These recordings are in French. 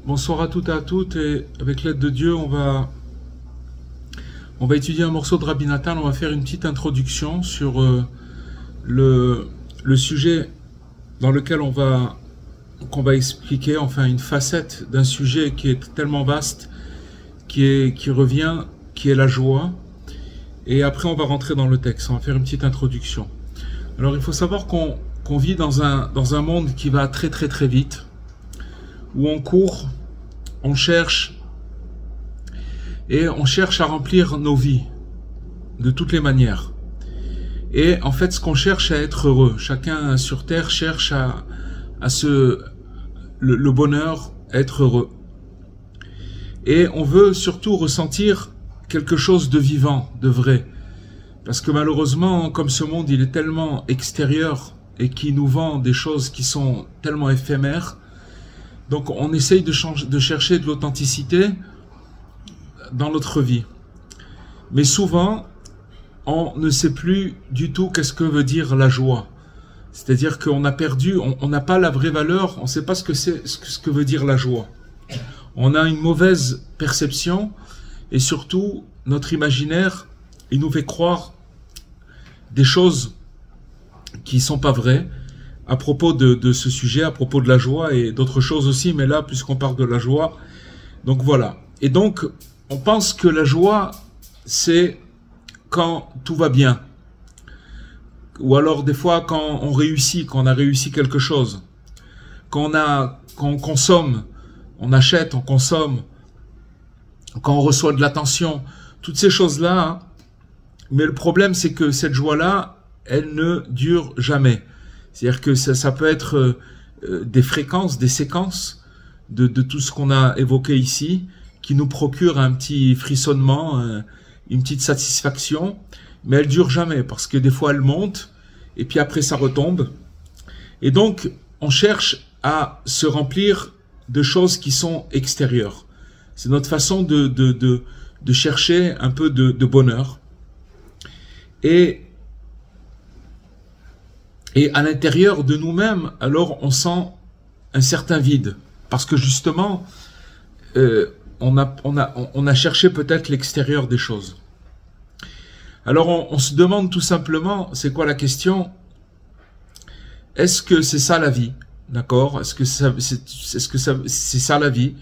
Bonsoir à toutes et à toutes, et avec l'aide de Dieu, on va étudier un morceau de Rabbi Nathan. On va faire une petite introduction sur le sujet dans lequel qu'on va expliquer, enfin une facette d'un sujet qui est tellement vaste, qui revient, qui est la joie. Et après on va rentrer dans le texte, on va faire une petite introduction. Alors il faut savoir qu'on vit dans un monde qui va très très très vite, où on court, on cherche à remplir nos vies de toutes les manières. Et en fait, ce qu'on cherche à être heureux, chacun sur terre cherche le bonheur, à être heureux. Et on veut surtout ressentir quelque chose de vivant, de vrai. Parce que malheureusement, comme ce monde il est tellement extérieur et qui nous vend des choses qui sont tellement éphémères, donc on essaye de chercher de l'authenticité dans notre vie. Mais souvent, on ne sait plus du tout qu'est-ce que veut dire la joie. C'est-à-dire qu'on a perdu, on n'a pas la vraie valeur, on ne sait pas ce que veut dire la joie. On a une mauvaise perception et surtout, notre imaginaire, il nous fait croire des choses qui ne sont pas vraies à propos de ce sujet, à propos de la joie et d'autres choses aussi, mais là, puisqu'on parle de la joie, donc voilà. Et donc, on pense que la joie, c'est quand tout va bien. Ou alors, des fois, quand on réussit, quand on a réussi quelque chose. Quand on consomme, on achète, on consomme. Quand on reçoit de l'attention. Toutes ces choses-là. Hein. Mais le problème, c'est que cette joie-là, elle ne dure jamais. C'est-à-dire que ça peut être des fréquences, des séquences de tout ce qu'on a évoqué ici, qui nous procurent un petit frissonnement, une petite satisfaction, mais elle dure jamais, parce que des fois elle monte, et puis après ça retombe. Et donc, on cherche à se remplir de choses qui sont extérieures. C'est notre façon de chercher un peu de bonheur. Et à l'intérieur de nous-mêmes, alors on sent un certain vide. Parce que justement, on a cherché peut-être l'extérieur des choses. Alors on se demande tout simplement, c'est quoi la question? Est-ce que c'est ça la vie? D'accord? Est-ce que c'est ça la vie?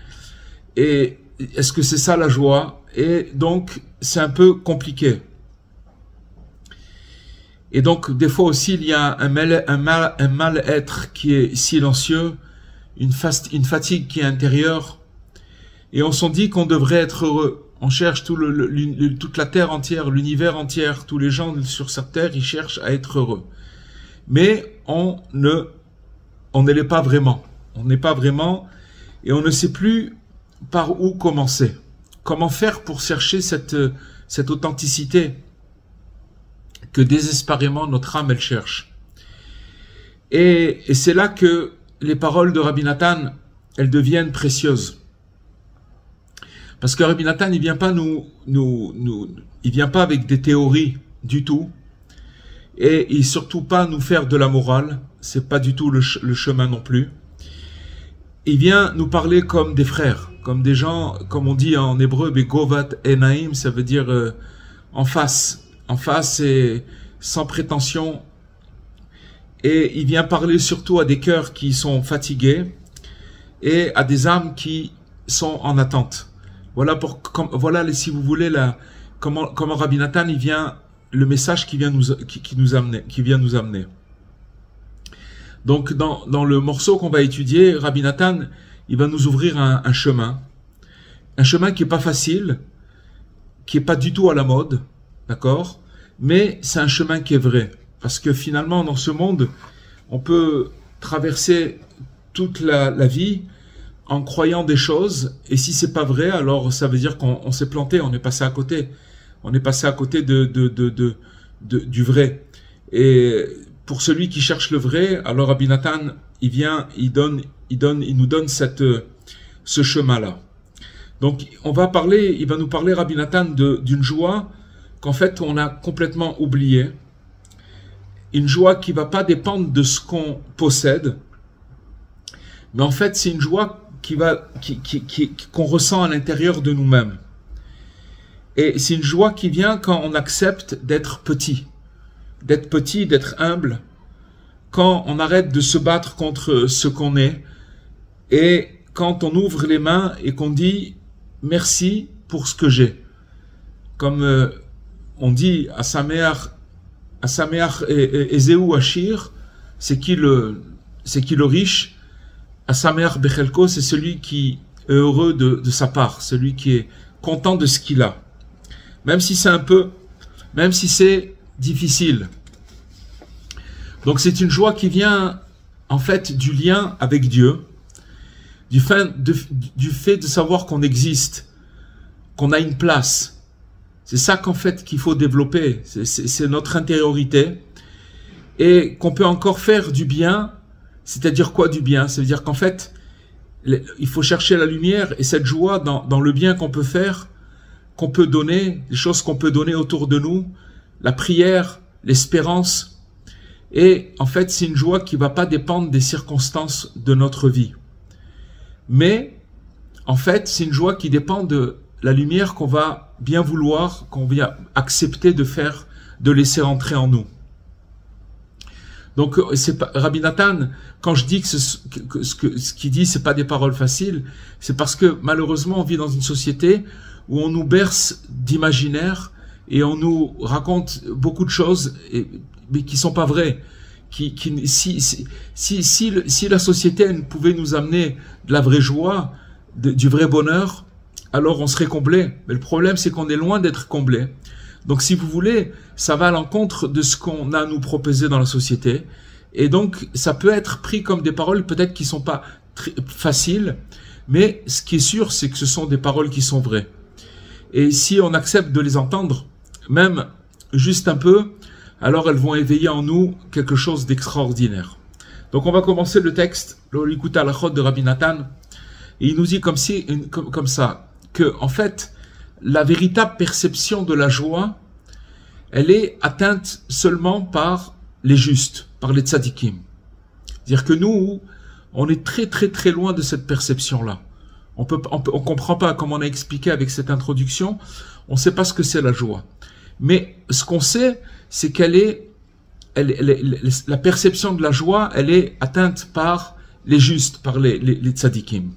Et est-ce que c'est ça la joie? Et donc, c'est un peu compliqué. Et donc, des fois aussi, il y a un mal-être qui est silencieux, une fatigue qui est intérieure. Et on s'en dit qu'on devrait être heureux. On cherche toute la terre entière, l'univers entier, tous les gens sur cette terre, ils cherchent à être heureux. Mais on ne l'est pas vraiment. On n'est pas vraiment, et on ne sait plus par où commencer. Comment faire pour chercher cette authenticité que désespérément notre âme elle cherche. Et c'est là que les paroles de Rabbi Nathan, elles deviennent précieuses. Parce que Rabbi Nathan, il vient pas il vient pas avec des théories du tout, et il surtout pas nous faire de la morale. C'est pas du tout le chemin non plus. Il vient nous parler comme des frères, comme des gens, comme on dit en hébreu, begovat enaim, ça veut dire en face et sans prétention. Et il vient parler surtout à des cœurs qui sont fatigués et à des âmes qui sont en attente. Voilà si vous voulez comment Rabbi Nathan le message qui vient nous amener. Donc dans le morceau qu'on va étudier, Rabbi Nathan, il va nous ouvrir un chemin qui est pas facile, qui est pas du tout à la mode. D'accord? Mais c'est un chemin qui est vrai. Parce que finalement, dans ce monde, on peut traverser toute la vie en croyant des choses. Et si c'est pas vrai, alors ça veut dire qu'on s'est planté, on est passé à côté. On est passé à côté du vrai. Et pour celui qui cherche le vrai, alors Rabbi Nathan, il nous donne ce chemin-là. Donc, il va nous parler, Rabbi Nathan, d'une joie qu'en fait, on a complètement oubliée. Une joie qui ne va pas dépendre de ce qu'on possède, mais en fait, c'est une joie qu'on ressent à l'intérieur de nous-mêmes. Et c'est une joie qui vient quand on accepte d'être petit, d'être humble, quand on arrête de se battre contre ce qu'on est, et quand on ouvre les mains et qu'on dit merci pour ce que j'ai. Comme on dit à Sameach Ezeu Ashir, c'est qui le riche, à Sameach Bechelko, c'est celui qui est heureux de sa part, celui qui est content de ce qu'il a. Même si c'est difficile. Donc c'est une joie qui vient en fait du lien avec Dieu, du fait de savoir qu'on existe, qu'on a une place. C'est ça qu'en fait qu'il faut développer, c'est notre intériorité, et qu'on peut encore faire du bien. C'est-à-dire quoi du bien? Ça veut dire qu'en fait, il faut chercher la lumière et cette joie dans le bien qu'on peut faire, qu'on peut donner, les choses qu'on peut donner autour de nous, la prière, l'espérance. Et en fait, c'est une joie qui ne va pas dépendre des circonstances de notre vie. Mais, en fait, c'est une joie qui dépend de la lumière qu'on va bien vouloir, qu'on va accepter de laisser entrer en nous. Donc, Rabbi Nathan, quand je dis que ce qu'il dit, c'est pas des paroles faciles, c'est parce que malheureusement, on vit dans une société où on nous berce d'imaginaire et on nous raconte beaucoup de choses, mais qui sont pas vraies. Si la société elle pouvait nous amener de la vraie joie, du vrai bonheur, alors on serait comblé. Mais le problème, c'est qu'on est loin d'être comblé. Donc, si vous voulez, ça va à l'encontre de ce qu'on a à nous proposer dans la société. Et donc, ça peut être pris comme des paroles peut-être qui sont pas très faciles, mais ce qui est sûr, c'est que ce sont des paroles qui sont vraies. Et si on accepte de les entendre, même juste un peu, alors elles vont éveiller en nous quelque chose d'extraordinaire. Donc, on va commencer le texte, l'Ikouta Halachot de Rabbi Nathan, et il nous dit comme ça, que, en fait, la véritable perception de la joie, elle est atteinte seulement par les justes, par les tzadikim. C'est-à-dire que nous, on est très très très loin de cette perception-là. On comprend pas, comme on a expliqué avec cette introduction, on sait pas ce que c'est la joie. Mais ce qu'on sait, c'est la perception de la joie, elle est atteinte par les justes, par les tzadikim.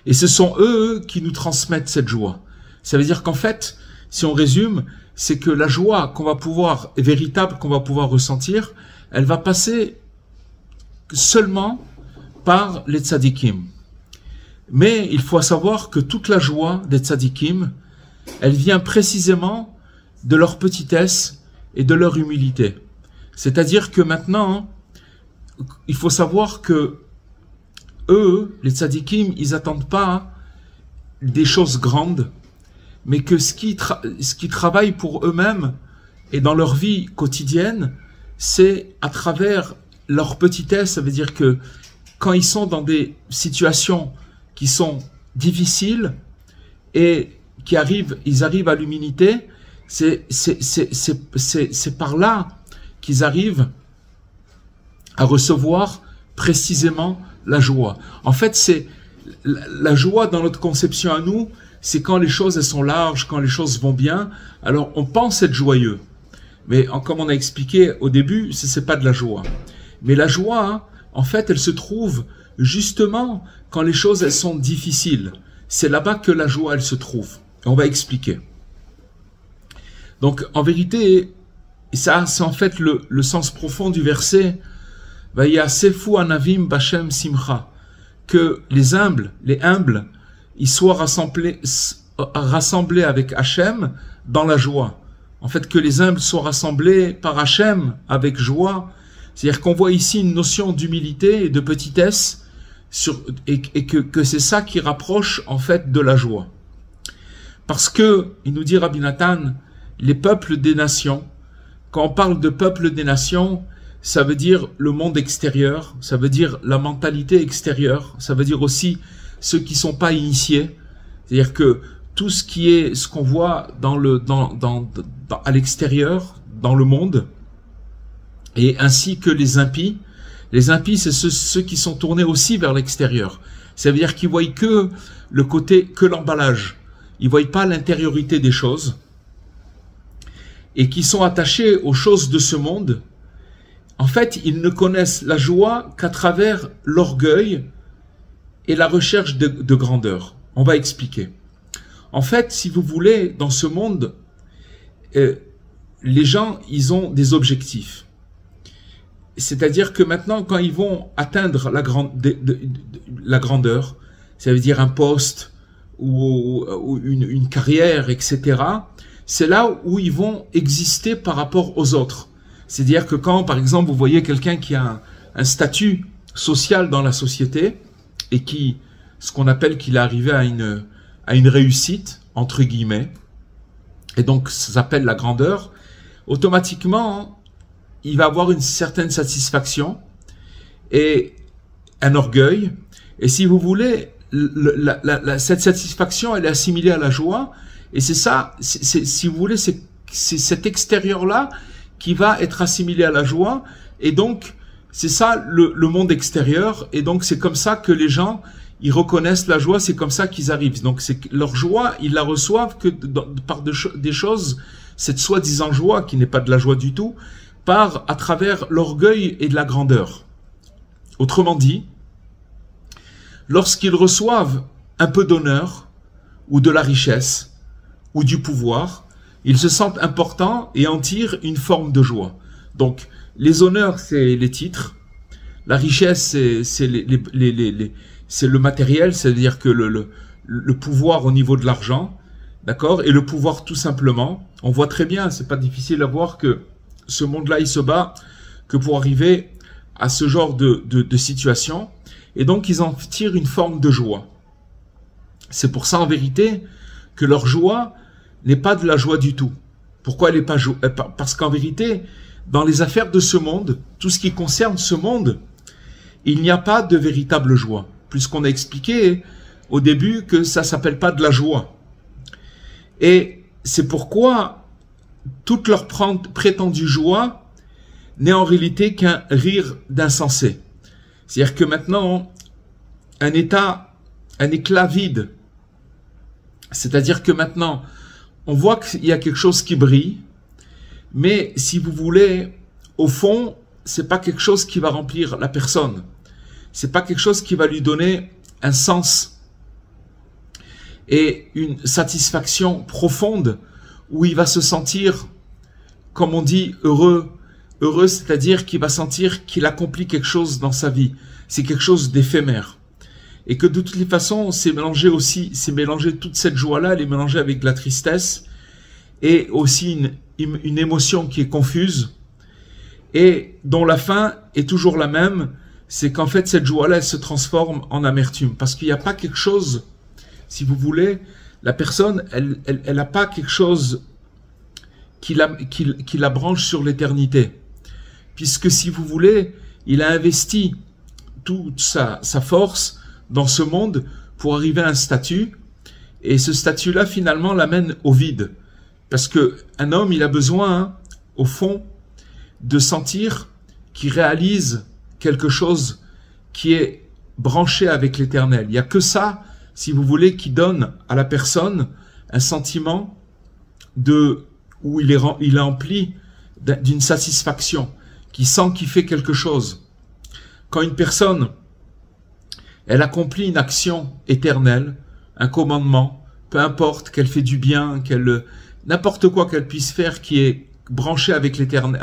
Et ce sont eux qui nous transmettent cette joie. Ça veut dire qu'en fait, si on résume, c'est que la joie véritable qu'on va pouvoir ressentir, elle va passer seulement par les tzadikim. Mais il faut savoir que toute la joie des tzadikim, elle vient précisément de leur petitesse et de leur humilité. C'est-à-dire que maintenant, il faut savoir que eux, les tzadikim, ils n'attendent pas des choses grandes, mais que ce qui travaille pour eux-mêmes et dans leur vie quotidienne, c'est à travers leur petitesse. Ça veut dire que quand ils sont dans des situations qui sont difficiles et ils arrivent à l'humilité, c'est par là qu'ils arrivent à recevoir précisément la joie. En fait, c'est la joie dans notre conception à nous, c'est quand les choses elles sont larges, quand les choses vont bien, alors on pense être joyeux. Mais comme on a expliqué au début, c'est pas de la joie. Mais la joie, hein, en fait, elle se trouve justement quand les choses elles sont difficiles. C'est là-bas que la joie elle se trouve. Et on va expliquer. Donc en vérité, ça c'est en fait le sens profond du verset. Vayasefu anavim bashem simcha, que les humbles, ils soient rassemblés avec Hachem dans la joie. En fait, que les humbles soient rassemblés par Hachem avec joie. C'est-à-dire qu'on voit ici une notion d'humilité et de petitesse, et que c'est ça qui rapproche en fait de la joie. Parce que, il nous dit Rabbi Nathan, les peuples des nations, quand on parle de peuples des nations, ça veut dire le monde extérieur, ça veut dire la mentalité extérieure, ça veut dire aussi ceux qui sont pas initiés. C'est-à-dire que tout ce qui est, ce qu'on voit à l'extérieur, dans le monde, et ainsi que les impies c'est ceux qui sont tournés aussi vers l'extérieur. Ça veut dire qu'ils voient que le côté, que l'emballage. Ils voient pas l'intériorité des choses. Et qui sont attachés aux choses de ce monde. En fait, ils ne connaissent la joie qu'à travers l'orgueil et la recherche de grandeur. On va expliquer. En fait, si vous voulez, dans ce monde, les gens, ils ont des objectifs. C'est-à-dire que maintenant, quand ils vont atteindre la grandeur, ça veut dire un poste ou une carrière, etc., c'est là où ils vont exister par rapport aux autres. C'est-à-dire que quand, par exemple, vous voyez quelqu'un qui a un statut social dans la société et qui, ce qu'on appelle qu'il est arrivé à une réussite, entre guillemets, et donc ça s'appelle la grandeur, automatiquement, il va avoir une certaine satisfaction et un orgueil. Et si vous voulez, cette satisfaction, elle est assimilée à la joie. Et c'est ça, si vous voulez, c'est cet extérieur-là qui va être assimilé à la joie. Et donc, c'est ça le monde extérieur. Et donc, c'est comme ça que les gens, ils reconnaissent la joie. C'est comme ça qu'ils arrivent. Donc, leur joie, ils la reçoivent que par des choses, cette soi-disant joie, qui n'est pas de la joie du tout, part à travers l'orgueil et de la grandeur. Autrement dit, lorsqu'ils reçoivent un peu d'honneur ou de la richesse ou du pouvoir, ils se sentent importants et en tirent une forme de joie. Donc, les honneurs, c'est les titres. La richesse, c'est le matériel, c'est-à-dire que le pouvoir au niveau de l'argent, d'accord? Et le pouvoir tout simplement, on voit très bien, c'est pas difficile à voir que ce monde-là, il se bat que pour arriver à ce genre de situation. Et donc, ils en tirent une forme de joie. C'est pour ça, en vérité, que leur joie n'est pas de la joie du tout. Pourquoi elle n'est pas joie? Parce qu'en vérité, dans les affaires de ce monde, tout ce qui concerne ce monde, il n'y a pas de véritable joie. Puisqu'on a expliqué au début que ça s'appelle pas de la joie. Et c'est pourquoi toute leur prétendue joie n'est en réalité qu'un rire d'insensé. C'est-à-dire que maintenant, un éclat vide. C'est-à-dire que maintenant, on voit qu'il y a quelque chose qui brille, mais si vous voulez, au fond, c'est pas quelque chose qui va remplir la personne. C'est pas quelque chose qui va lui donner un sens et une satisfaction profonde où il va se sentir, comme on dit, heureux. Heureux, c'est-à-dire qu'il va sentir qu'il accomplit quelque chose dans sa vie. C'est quelque chose d'éphémère. Et que de toutes les façons, c'est mélangé toute cette joie-là, elle est mélangée avec de la tristesse et aussi une émotion qui est confuse et dont la fin est toujours la même, c'est qu'en fait cette joie-là, elle se transforme en amertume. Parce qu'il n'y a pas quelque chose, si vous voulez, la personne, elle n'a pas quelque chose qui la branche sur l'éternité. Puisque si vous voulez, il a investi toute sa force dans ce monde pour arriver à un statut, et ce statut-là finalement l'amène au vide. Parce que un homme, il a besoin, au fond, de sentir qu'il réalise quelque chose qui est branché avec l'éternel. Il n'y a que ça, si vous voulez, qui donne à la personne un sentiment où il est empli d'une satisfaction, qui sent qu'il fait quelque chose. Quand une personne, elle accomplit une action éternelle, un commandement, peu importe qu'elle fait du bien, n'importe quoi qu'elle puisse faire qui est branché avec l'éternel,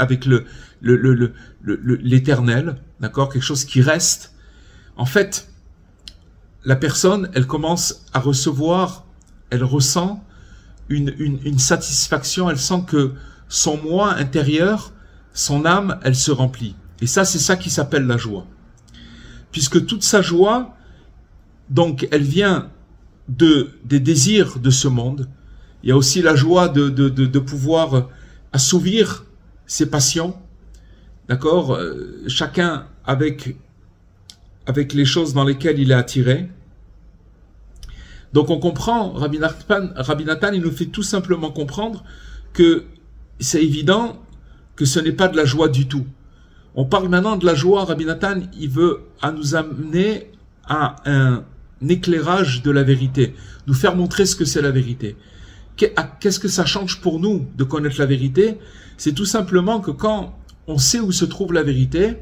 d'accord, quelque chose qui reste. En fait, la personne, elle commence à recevoir, elle ressent une satisfaction, elle sent que son moi intérieur, son âme, elle se remplit. Et ça, c'est ça qui s'appelle la joie. Puisque toute sa joie, donc, elle vient des désirs de ce monde. Il y a aussi la joie de pouvoir assouvir ses passions. D'accord? Chacun avec les choses dans lesquelles il est attiré. Donc on comprend, Rabbi Nathan, il nous fait tout simplement comprendre que c'est évident que ce n'est pas de la joie du tout. On parle maintenant de la joie, Rabbi Nathan, il veut nous amener à éclairage de la vérité, nous faire montrer ce que c'est la vérité. Qu'est-ce que ça change pour nous de connaître la vérité? C'est tout simplement que quand on sait où se trouve la vérité,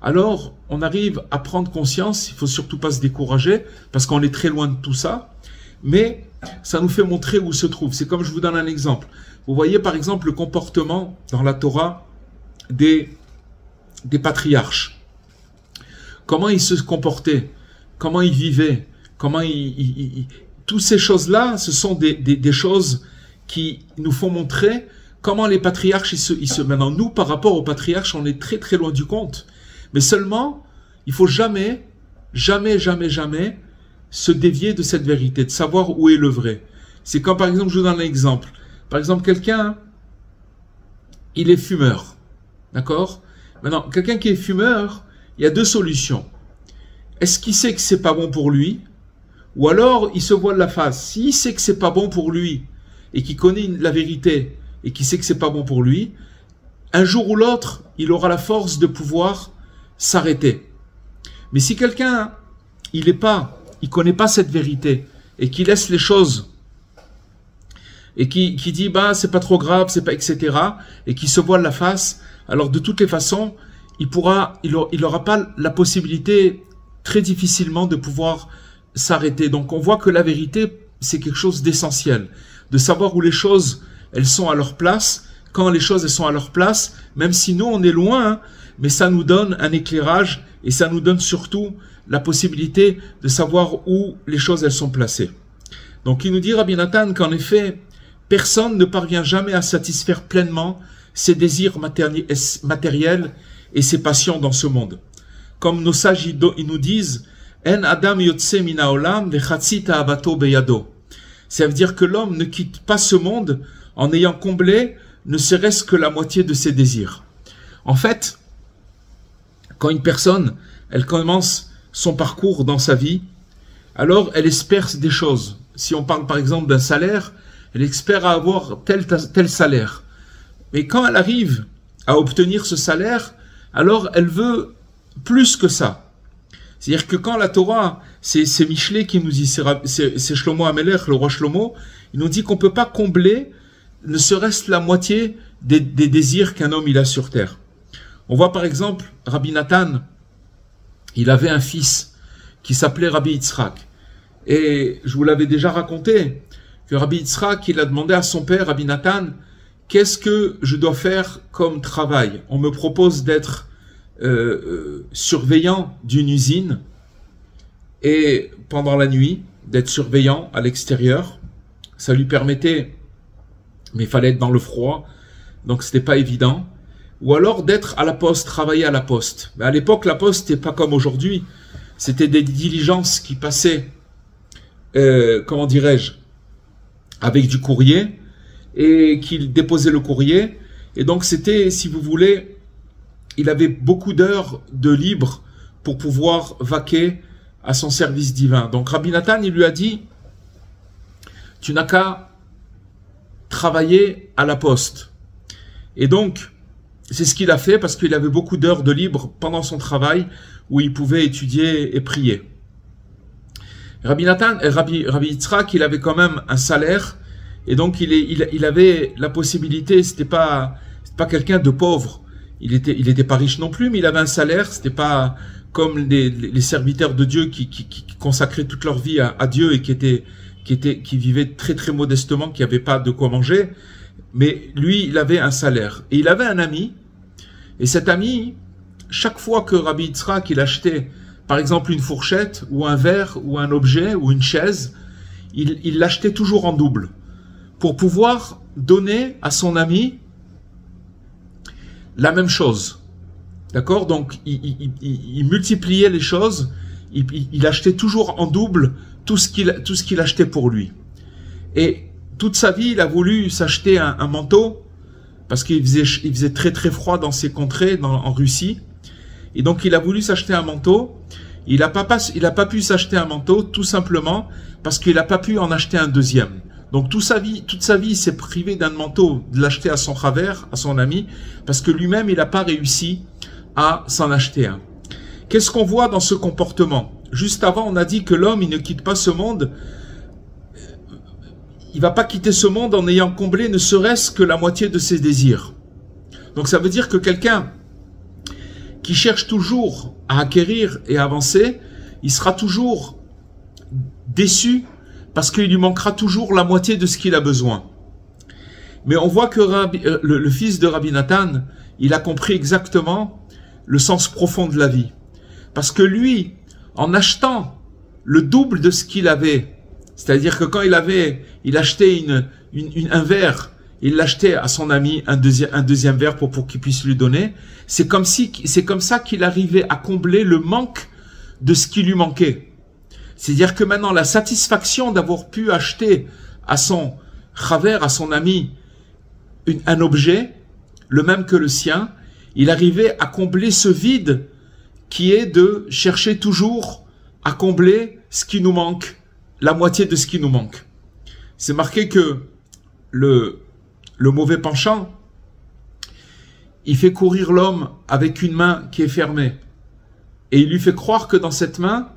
alors on arrive à prendre conscience, il faut surtout pas se décourager, parce qu'on est très loin de tout ça, mais ça nous fait montrer où se trouve. C'est comme je vous donne un exemple. Vous voyez par exemple le comportement dans la Torah des patriarches. Comment ils se comportaient, comment ils vivaient, comment toutes ces choses-là, ce sont des choses qui nous font montrer comment les patriarches, maintenant nous, par rapport aux patriarches, on est très très loin du compte. Mais seulement, il faut jamais se dévier de cette vérité, de savoir où est le vrai. C'est comme par exemple, je vous donne un exemple. Par exemple, quelqu'un, il est fumeur. D'accord? Maintenant, quelqu'un qui est fumeur, il y a deux solutions. Est-ce qu'il sait que c'est pas bon pour lui? Ou alors, il se voile la face. S'il sait que c'est pas bon pour lui, et qu'il connaît la vérité, et qu'il sait que c'est pas bon pour lui, un jour ou l'autre, il aura la force de pouvoir s'arrêter. Mais si quelqu'un, il connaît pas cette vérité, et qui laisse les choses, et qui dit, bah, c'est pas trop grave, c'est pas, etc., et qui se voile la face, alors de toutes les façons, il aura pas la possibilité, très difficilement, de pouvoir s'arrêter. Donc on voit que la vérité, c'est quelque chose d'essentiel. De savoir où les choses, elles sont à leur place, quand les choses elles sont à leur place, même si nous on est loin, hein, mais ça nous donne un éclairage et ça nous donne surtout la possibilité de savoir où les choses elles sont placées. Donc il nous dit Rabbi Nathan qu'en effet, personne ne parvient jamais à satisfaire pleinement ses désirs matériels et ses passions dans ce monde. Comme nos sages ils nous disent, En Adam yotse mina olam vechatzi ta'avato beyado. Ça veut dire que l'homme ne quitte pas ce monde en ayant comblé ne serait-ce que la moitié de ses désirs. En fait, quand une personne, elle commence son parcours dans sa vie, alors elle espère des choses. Si on parle par exemple d'un salaire, elle espère avoir tel salaire. Mais quand elle arrive à obtenir ce salaire, alors elle veut plus que ça. C'est-à-dire que quand la Torah, c'est Michelet qui nous dit, c'est Shlomo Amelech, le roi Shlomo, il nous dit qu'on ne peut pas combler ne serait-ce la moitié des désirs qu'un homme il a sur terre. On voit par exemple Rabbi Nathan, il avait un fils qui s'appelait Rabbi Yitzhak. Et je vous l'avais déjà raconté, que Rabbi Yitzhak, il a demandé à son père, Rabbi Nathan, qu'est-ce que je dois faire comme travail? On me propose d'être surveillant d'une usine et pendant la nuit, d'être surveillant à l'extérieur. Ça lui permettait, mais il fallait être dans le froid, donc c'était pas évident. Ou alors d'être à la poste, travailler à la poste. Mais à l'époque, la poste n'était pas comme aujourd'hui. C'était des diligences qui passaient, comment dirais-je, avec du courrier et qu'il déposait le courrier. Et donc c'était, si vous voulez, il avait beaucoup d'heures de libre pour pouvoir vaquer à son service divin. Donc Rabbi Nathan, il lui a dit, tu n'as qu'à travailler à la poste. Et donc, c'est ce qu'il a fait parce qu'il avait beaucoup d'heures de libre pendant son travail où il pouvait étudier et prier. Rabbi Yitzhak, il avait quand même un salaire et donc il avait la possibilité, c'était pas quelqu'un de pauvre. Il était pas riche non plus, mais il avait un salaire. C'était pas comme les serviteurs de Dieu qui consacraient toute leur vie à Dieu et qui vivaient très très modestement, qui n'avaient pas de quoi manger. Mais lui, il avait un salaire. Et il avait un ami. Et cet ami, chaque fois que Rabbi Yitzhak, il achetait, par exemple, une fourchette, ou un verre, ou un objet, ou une chaise, il l'achetait toujours en double. Pour pouvoir donner à son ami la même chose. D'accord? Donc, il multipliait les choses, il achetait toujours en double tout ce qu'il achetait pour lui. Et toute sa vie, il a voulu s'acheter un manteau, parce qu'il faisait très très froid dans ces contrées, en Russie. Et donc, il a voulu s'acheter un manteau. Il n'a pas pu s'acheter un manteau, tout simplement, parce qu'il n'a pas pu en acheter un deuxième. Donc toute sa vie, il s'est privé d'un manteau, de l'acheter à son travers, à son ami, parce que lui-même, il n'a pas réussi à s'en acheter un. Qu'est-ce qu'on voit dans ce comportement? juste avant, on a dit que l'homme, il ne quitte pas ce monde, il va pas quitter ce monde en ayant comblé ne serait-ce que la moitié de ses désirs. Donc ça veut dire que quelqu'un qui cherche toujours à acquérir et à avancer, il sera toujours déçu parce qu'il lui manquera toujours la moitié de ce qu'il a besoin. Mais on voit que le fils de Rabbi Nathan, il a compris exactement le sens profond de la vie. Parce que lui, en achetant le double de ce qu'il avait, c'est-à-dire que quand il achetait un verre, il l'achetait à son ami un deuxième verre pour qu'il puisse lui donner, c'est comme ça qu'il arrivait à combler le manque de ce qui lui manquait. C'est-à-dire que maintenant, la satisfaction d'avoir pu acheter à son chaver, à son ami, un objet, le même que le sien, il arrivait à combler ce vide qui est de chercher toujours à combler ce qui nous manque, la moitié de ce qui nous manque. C'est marqué que le mauvais penchant, il fait courir l'homme avec une main qui est fermée. Et il lui fait croire que dans cette main,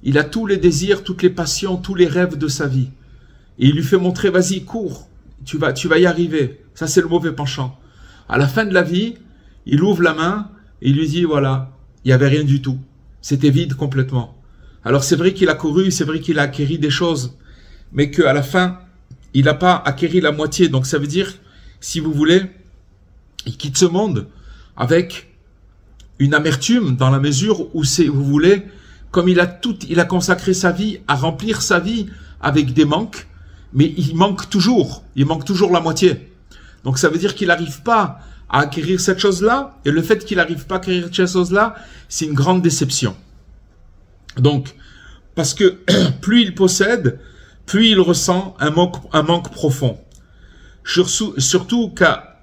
il a tous les désirs, toutes les passions, tous les rêves de sa vie. Et il lui fait montrer, vas-y, cours, tu vas y arriver. Ça, c'est le mauvais penchant. À la fin de la vie, il ouvre la main et il lui dit, voilà, il n'y avait rien du tout. C'était vide complètement. Alors c'est vrai qu'il a couru, c'est vrai qu'il a acquéri des choses, mais qu'à la fin, il n'a pas acquéri la moitié. Donc ça veut dire, si vous voulez, il quitte ce monde avec une amertume dans la mesure où vous voulez, comme il a consacré sa vie à remplir sa vie avec des manques, mais il manque toujours la moitié. Donc ça veut dire qu'il n'arrive pas à acquérir cette chose-là, et le fait qu'il n'arrive pas à acquérir cette chose-là, c'est une grande déception. Donc, parce que plus il possède, plus il ressent un manque profond. Surtout qu'à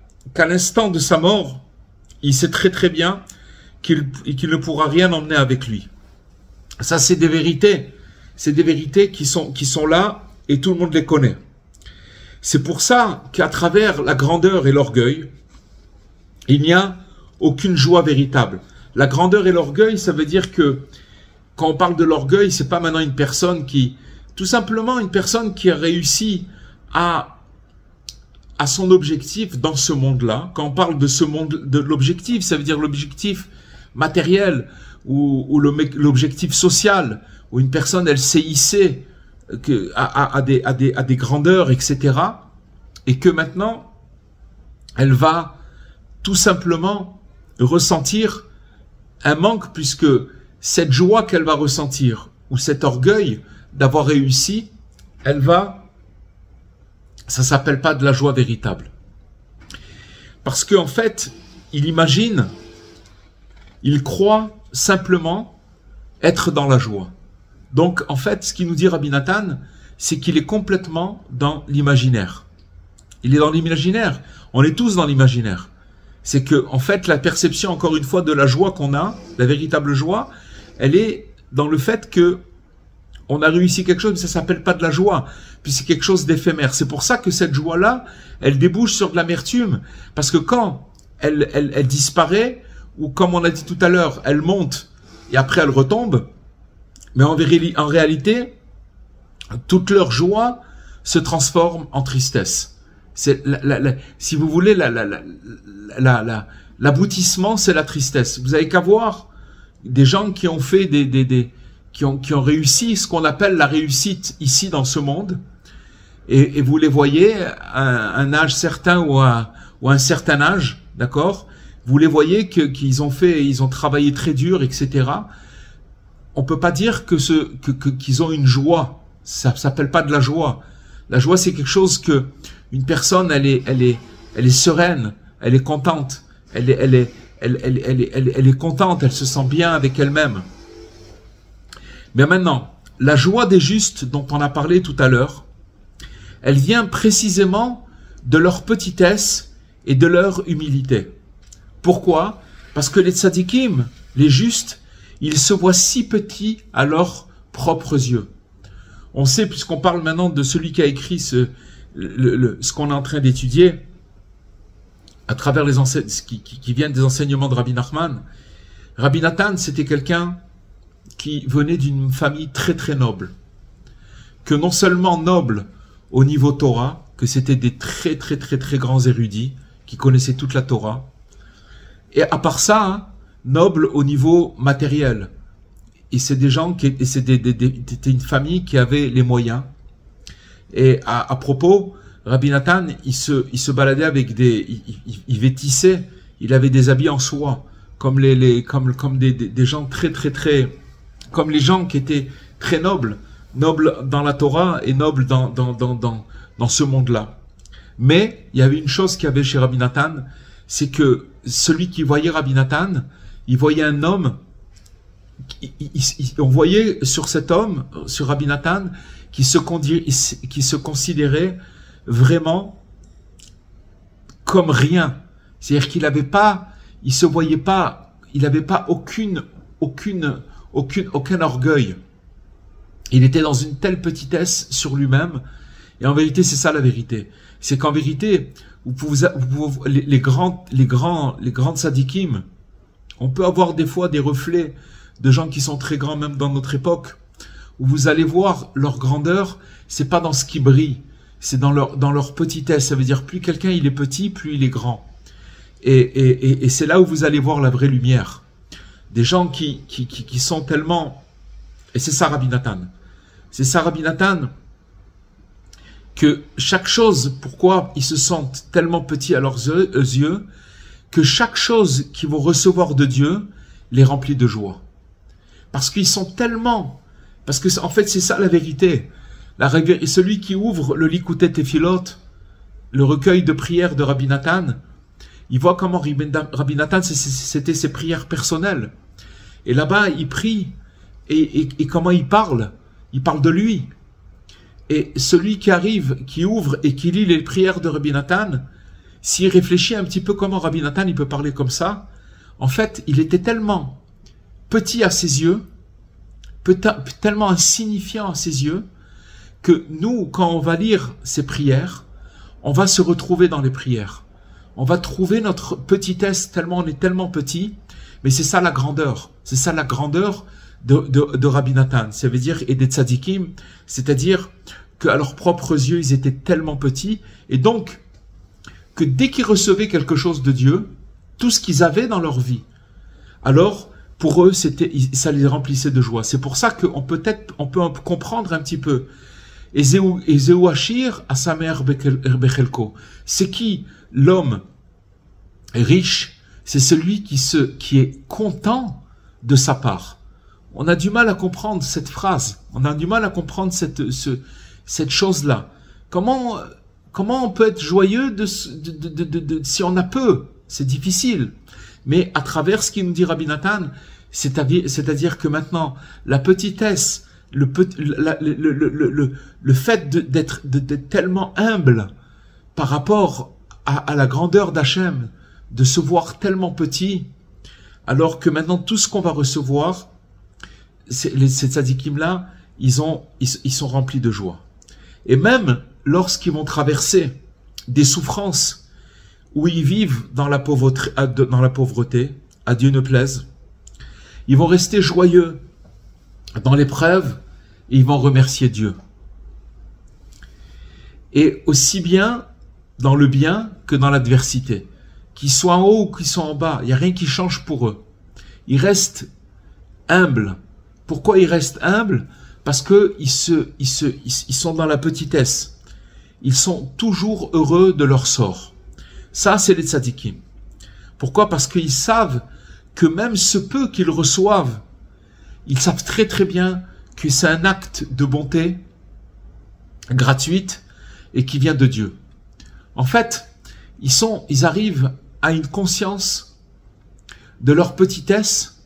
l'instant de sa mort, il sait très très bien qu'il ne pourra rien emmener avec lui. Ça, c'est des vérités qui sont là et tout le monde les connaît. C'est pour ça qu'à travers la grandeur et l'orgueil, il n'y a aucune joie véritable. La grandeur et l'orgueil, ça veut dire que quand on parle de l'orgueil, c'est pas maintenant une personne tout simplement une personne qui a réussi à son objectif dans ce monde-là. Quand on parle de ce monde, de l'objectif, ça veut dire l'objectif matériel ou l'objectif social, où une personne, elle s'est hissée à des grandeurs, etc. Et que maintenant, elle va tout simplement ressentir un manque, puisque cette joie qu'elle va ressentir, ou cet orgueil d'avoir réussi, ça s'appelle pas de la joie véritable. Parce qu'en fait, il croit simplement être dans la joie. Donc, en fait, ce qu'il nous dit Rabbi Nathan, c'est qu'il est complètement dans l'imaginaire. Il est dans l'imaginaire. On est tous dans l'imaginaire. C'est que, en fait, la perception, encore une fois, de la joie qu'on a, la véritable joie, elle est dans le fait que on a réussi quelque chose, mais ça s'appelle pas de la joie, puis c'est quelque chose d'éphémère. C'est pour ça que cette joie-là, elle débouche sur de l'amertume, parce que quand elle disparaît, ou comme on a dit tout à l'heure, elle monte et après elle retombe, mais en réalité, toute leur joie se transforme en tristesse. C'est si vous voulez, l'aboutissement, c'est la tristesse. Vous avez qu'à voir des gens qui ont fait qui ont réussi ce qu'on appelle la réussite ici dans ce monde, et vous les voyez à un âge certain ou à un certain âge, d'accord, vous les voyez qu'ils ont travaillé très dur, etc. On peut pas dire qu'ils ont une joie. Ça s'appelle pas de la joie. La joie, c'est quelque chose que une personne, elle est sereine, elle est contente, elle est contente, elle se sent bien avec elle-même. Mais maintenant, la joie des justes dont on a parlé tout à l'heure, elle vient précisément de leur petitesse et de leur humilité. Pourquoi? Parce que les tzadikim, les justes, ils se voient si petits à leurs propres yeux. On sait, puisqu'on parle maintenant de celui qui a écrit ce qu'on est en train d'étudier, à travers qui viennent des enseignements de Rabbi Nachman. Rabbi Nathan, c'était quelqu'un qui venait d'une famille très très noble. Que non seulement noble au niveau Torah, que c'était des très très très très grands érudits qui connaissaient toute la Torah, et à part ça, hein, noble au niveau matériel. Et c'est des gens qui, c'était une famille qui avait les moyens. Et à propos, Rabbi Nathan, il se baladait avec il vêtissait, il avait des habits en soie, comme comme des gens très très très, comme les gens qui étaient très nobles dans la Torah et nobles dans ce monde-là. Mais il y avait une chose qu'il y avait chez Rabbi Nathan, c'est que celui qui voyait Rabbi Nathan, il voyait un homme, on voyait sur cet homme, sur Rabbi Nathan, qui se considérait vraiment comme rien. C'est-à-dire qu'il n'avait pas, il se voyait pas, il n'avait pas aucun orgueil. Il était dans une telle petitesse sur lui-même. Et en vérité, c'est ça la vérité. C'est qu'en vérité, les grandes sadikim, on peut avoir des fois des reflets de gens qui sont très grands, même dans notre époque, où vous allez voir leur grandeur, c'est pas dans ce qui brille, c'est dans leur petitesse. Ça veut dire, plus quelqu'un il est petit, plus il est grand. Et c'est là où vous allez voir la vraie lumière. Des gens qui sont tellement... Et c'est ça Rabbi Nathan. C'est ça Rabbi Nathan, que chaque chose, pourquoi ils se sentent tellement petits à leurs yeux, que chaque chose qu'ils vont recevoir de Dieu les remplit de joie. Parce qu'ils sont tellement... Parce que en fait, c'est ça la vérité. Celui qui ouvre le Likutei Tefilot, le recueil de prières de Rabbi Nathan, il voit comment Rabbi Nathan, c'était ses prières personnelles. Et là-bas, il prie. Et comment il parle de lui. Et celui qui arrive, qui ouvre et qui lit les prières de Rabbi Nathan, s'il réfléchit un petit peu comment Rabbi Nathan il peut parler comme ça, en fait, il était tellement petit à ses yeux, tellement insignifiant à ses yeux, que nous, quand on va lire ces prières, on va se retrouver dans les prières. On va trouver notre petitesse tellement on est tellement petit, mais c'est ça la grandeur. C'est ça la grandeur de Rabbi Nathan. Ça veut dire, et des tzadikim, c'est-à-dire qu'à leurs propres yeux, ils étaient tellement petits, et donc, que dès qu'ils recevaient quelque chose de Dieu, tout ce qu'ils avaient dans leur vie, alors, pour eux, ça les remplissait de joie. C'est pour ça qu'on peut comprendre un petit peu. Ezeu Ashir à sa mère Bechelko. C'est qui l'homme riche? C'est celui qui est content de sa part. On a du mal à comprendre cette phrase. On a du mal à comprendre cette chose-là. Comment on peut être joyeux si on a peu? C'est difficile. Mais à travers ce qu'il nous dit Rabbi Nathan, c'est-à-dire que maintenant, la petitesse, le fait d'être tellement humble par rapport à la grandeur d'Hachem, de se voir tellement petit, alors que maintenant tout ce qu'on va recevoir, ces tzadikim-là, ils sont remplis de joie. Et même lorsqu'ils vont traverser des souffrances où ils vivent dans la pauvreté, à Dieu ne plaise, ils vont rester joyeux dans l'épreuve et ils vont remercier Dieu. Et aussi bien dans le bien que dans l'adversité. Qu'ils soient en haut ou qu'ils soient en bas, il n'y a rien qui change pour eux. Ils restent humbles. Pourquoi ils restent humbles? Parce que ils sont dans la petitesse. Ils sont toujours heureux de leur sort. Ça, c'est les tzadikim. Pourquoi? Parce qu'ils savent que même ce peu qu'ils reçoivent, ils savent très très bien que c'est un acte de bonté gratuite et qui vient de Dieu. En fait, ils arrivent à une conscience de leur petitesse.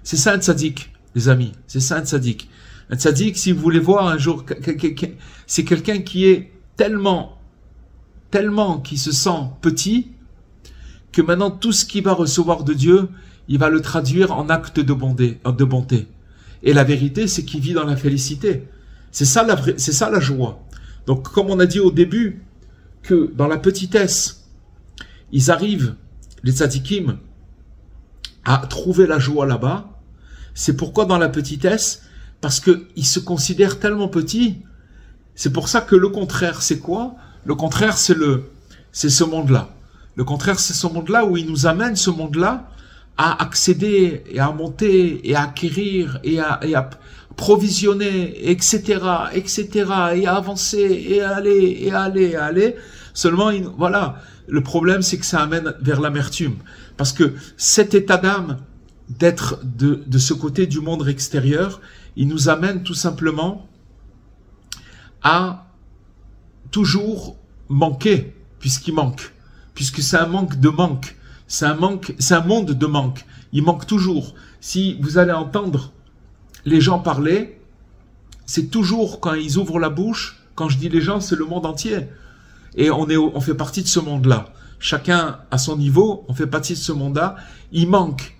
C'est ça un tzadik, les amis. C'est ça un tzadik. Un tzadik, si vous voulez voir un jour, c'est quelqu'un qui est tellement qui se sent petit, que maintenant tout ce qu'il va recevoir de Dieu, il va le traduire en acte de bonté. Et la vérité, c'est qu'il vit dans la félicité. C'est ça la joie. Donc, comme on a dit au début, que dans la petitesse, ils arrivent, les tzadikim, à trouver la joie là-bas, C'est pourquoi dans la petitesse? Parce qu'ils se considèrent tellement petits. C'est pour ça que le contraire, c'est quoi? Le contraire, c'est ce monde-là. Le contraire, c'est ce monde-là où il nous amène, ce monde-là, à accéder et à monter et à acquérir et à provisionner, etc., etc., et à avancer et à aller, et à aller, et à aller. Seulement, voilà, le problème, c'est que ça amène vers l'amertume. Parce que cet état d'âme, d'être de ce côté du monde extérieur, il nous amène tout simplement à toujours manquer, puisqu'il manque. Puisque c'est un manque de manque. C'est un monde de manque. Il manque toujours. Si vous allez entendre les gens parler, c'est toujours quand ils ouvrent la bouche, quand je dis les gens, c'est le monde entier. Et on fait partie de ce monde-là. Chacun à son niveau, on fait partie de ce monde-là. Il manque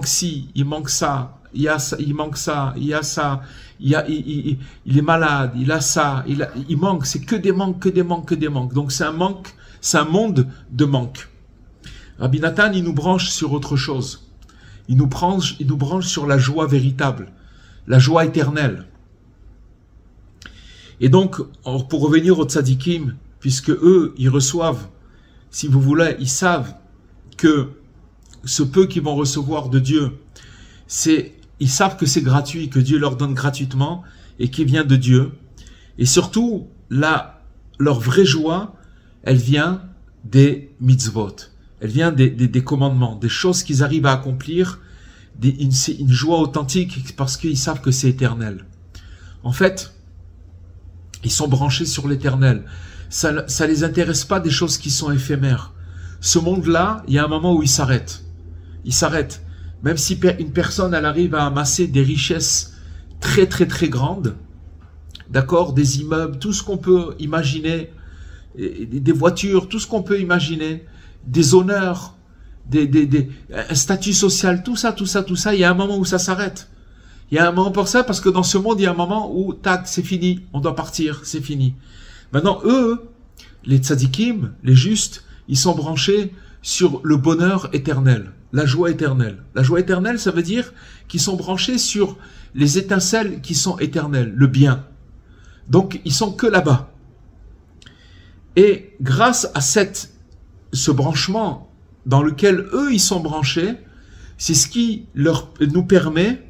ci, il manque ça, il manque ça, il y a ça, il est malade, il a ça, il manque, c'est que des manques, que des manques, que des manques. Donc c'est un manque, c'est un monde de manque. Rabbi Nathan, il nous branche sur autre chose. Il nous branche sur la joie véritable, la joie éternelle. Et donc, pour revenir aux tzadikim, puisque eux, ils reçoivent, si vous voulez, ils savent que ce peu qu'ils vont recevoir de Dieu, ils savent que c'est gratuit, que Dieu leur donne gratuitement et qui vient de Dieu. Et surtout, leur vraie joie, elle vient des mitzvot. Elle vient des commandements, des choses qu'ils arrivent à accomplir, une joie authentique parce qu'ils savent que c'est éternel. En fait, ils sont branchés sur l'éternel. Ça les intéresse pas des choses qui sont éphémères. Ce monde-là, il y a un moment où il s'arrête. Il s'arrête. Même si une personne, elle arrive à amasser des richesses très très très grandes, d'accord, des immeubles, tout ce qu'on peut imaginer, des voitures, tout ce qu'on peut imaginer, des honneurs, un statut social, tout ça, il y a un moment où ça s'arrête. Il y a un moment pour ça, parce que dans ce monde, il y a un moment où, tac, c'est fini, on doit partir, c'est fini. Maintenant, eux, les tzadikim, les justes, ils sont branchés sur le bonheur éternel, la joie éternelle. La joie éternelle, ça veut dire qu'ils sont branchés sur les étincelles qui sont éternelles, le bien. Donc, ils sont que là-bas. Et grâce à ce branchement dans lequel eux, ils sont branchés, c'est ce qui nous permet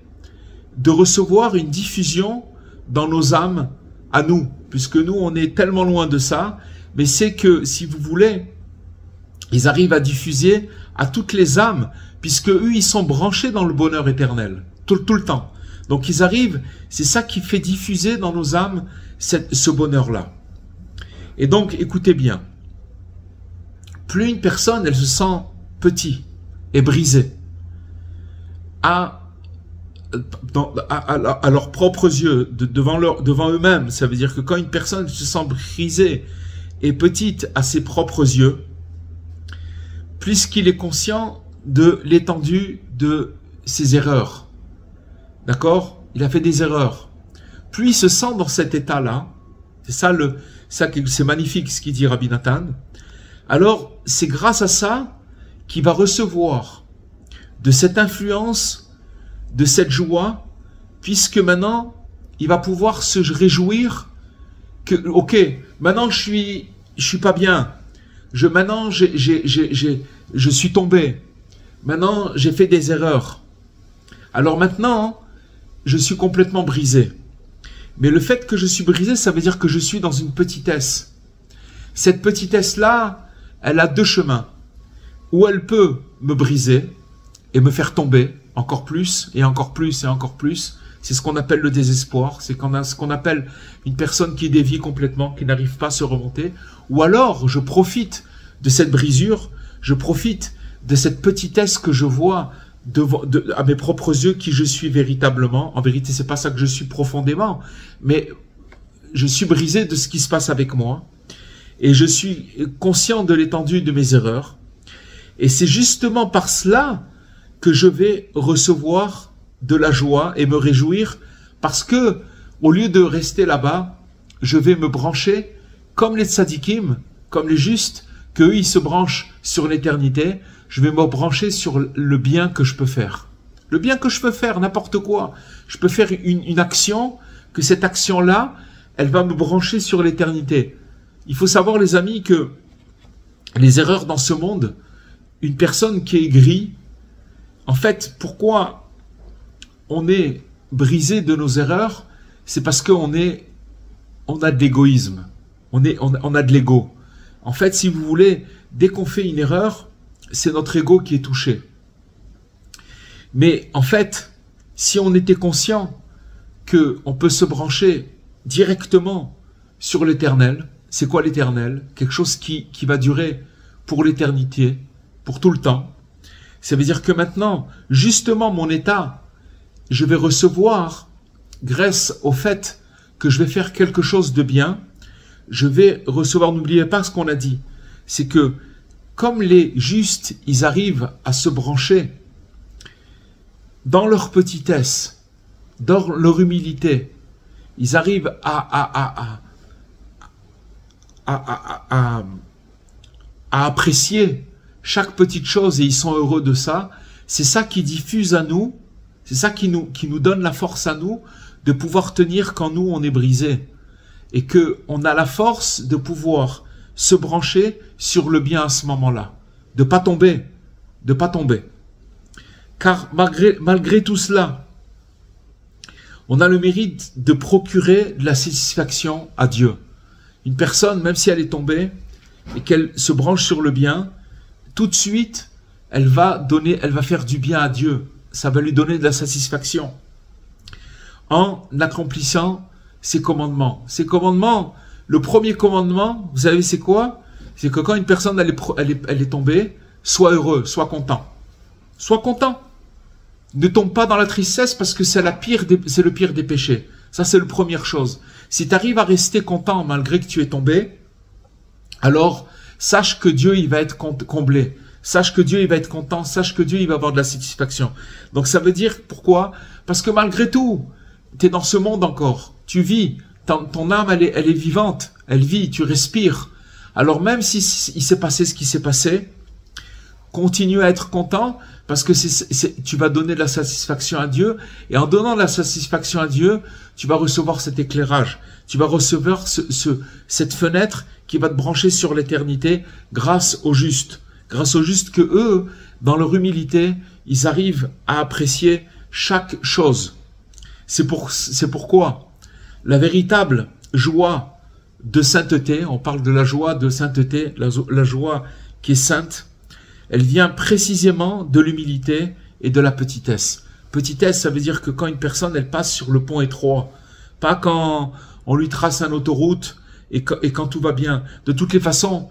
de recevoir une diffusion dans nos âmes à nous, puisque nous, on est tellement loin de ça, mais c'est que, si vous voulez, ils arrivent à diffuser à toutes les âmes, puisque eux, ils sont branchés dans le bonheur éternel, tout le temps. Donc, ils arrivent, c'est ça qui fait diffuser dans nos âmes ce bonheur-là. Et donc, écoutez bien, plus une personne, elle se sent petite et brisée, à leurs propres yeux, devant eux-mêmes, ça veut dire que quand une personne se sent brisée et petite à ses propres yeux, puisqu'il est conscient de l'étendue de ses erreurs, d'accord, il a fait des erreurs, plus il se sent dans cet état-là, c'est magnifique ce qu'il dit Rabbi Nathan, alors c'est grâce à ça qu'il va recevoir de cette influence, de cette joie, puisque maintenant, il va pouvoir se réjouir que, ok, maintenant je suis pas bien, maintenant je suis tombé, maintenant j'ai fait des erreurs, alors maintenant je suis complètement brisé. Mais le fait que je suis brisé, ça veut dire que je suis dans une petitesse. Cette petitesse-là, elle a deux chemins, où elle peut me briser et me faire tomber encore plus et encore plus et encore plus. C'est ce qu'on appelle le désespoir, c'est ce qu'on appelle une personne qui dévie complètement, qui n'arrive pas à se remonter. Ou alors, je profite de cette brisure, je profite de cette petitesse que je vois à mes propres yeux qui je suis véritablement. En vérité, c'est pas ça que je suis profondément, mais je suis brisé de ce qui se passe avec moi et je suis conscient de l'étendue de mes erreurs. Et c'est justement par cela que je vais recevoir de la joie et me réjouir, parce que au lieu de rester là-bas, je vais me brancher comme les tzadikim, comme les justes, qu'eux ils se branchent sur l'éternité. Je vais me brancher sur le bien que je peux faire Le bien que je peux faire, n'importe quoi. Je peux faire une action, que cette action-là, elle va me brancher sur l'éternité. Il faut savoir, les amis, que les erreurs dans ce monde, une personne qui est aigrie, en fait, pourquoi on est brisé de nos erreurs, c'est parce qu'on a de l'égoïsme. On a de l'ego. En fait, si vous voulez, dès qu'on fait une erreur, c'est notre ego qui est touché. Mais en fait, si on était conscient qu'on peut se brancher directement sur l'éternel, c'est quoi l'éternel? Quelque chose qui va durer pour l'éternité, pour tout le temps. Ça veut dire que maintenant, justement, mon état, je vais recevoir, grâce au fait que je vais faire quelque chose de bien, je vais recevoir, n'oubliez pas ce qu'on a dit, c'est que comme les justes, ils arrivent à se brancher dans leur petitesse, dans leur humilité, ils arrivent à apprécier chaque petite chose et ils sont heureux de ça. C'est ça qui diffuse à nous, c'est ça qui nous donne la force à nous de pouvoir tenir quand nous on est brisé et que on a la force de pouvoir se brancher sur le bien à ce moment-là, de pas tomber. Car malgré tout cela, on a le mérite de procurer de la satisfaction à Dieu. Une personne, même si elle est tombée et qu'elle se branche sur le bien, tout de suite, elle va faire du bien à Dieu. Ça va lui donner de la satisfaction en accomplissant ses commandements. Ces commandements, le premier commandement, vous savez c'est quoi? C'est que quand une personne elle est tombée, sois heureux, sois content. Sois content. Ne tombe pas dans la tristesse parce que c'est le pire des péchés. Ça, c'est la première chose. Si tu arrives à rester content malgré que tu es tombé, alors sache que Dieu, il va être comblé. Sache que Dieu, il va être content. Sache que Dieu, il va avoir de la satisfaction. Donc, ça veut dire pourquoi? Parce que malgré tout, tu es dans ce monde encore. Tu vis. Ton âme, elle est vivante. Elle vit. Tu respires. Alors, même si il s'est passé ce qui s'est passé, continue à être content parce que tu vas donner de la satisfaction à Dieu et en donnant de la satisfaction à Dieu, tu vas recevoir cet éclairage. Tu vas recevoir cette fenêtre qui va te brancher sur l'éternité grâce aux justes. Grâce aux justes que eux, dans leur humilité, ils arrivent à apprécier chaque chose. C'est pourquoi la véritable joie de sainteté, on parle de la joie de sainteté, la joie qui est sainte, elle vient précisément de l'humilité et de la petitesse. Petitesse, ça veut dire que quand une personne, elle passe sur le pont étroit, pas quand on lui trace une autoroute et quand tout va bien. De toutes les façons,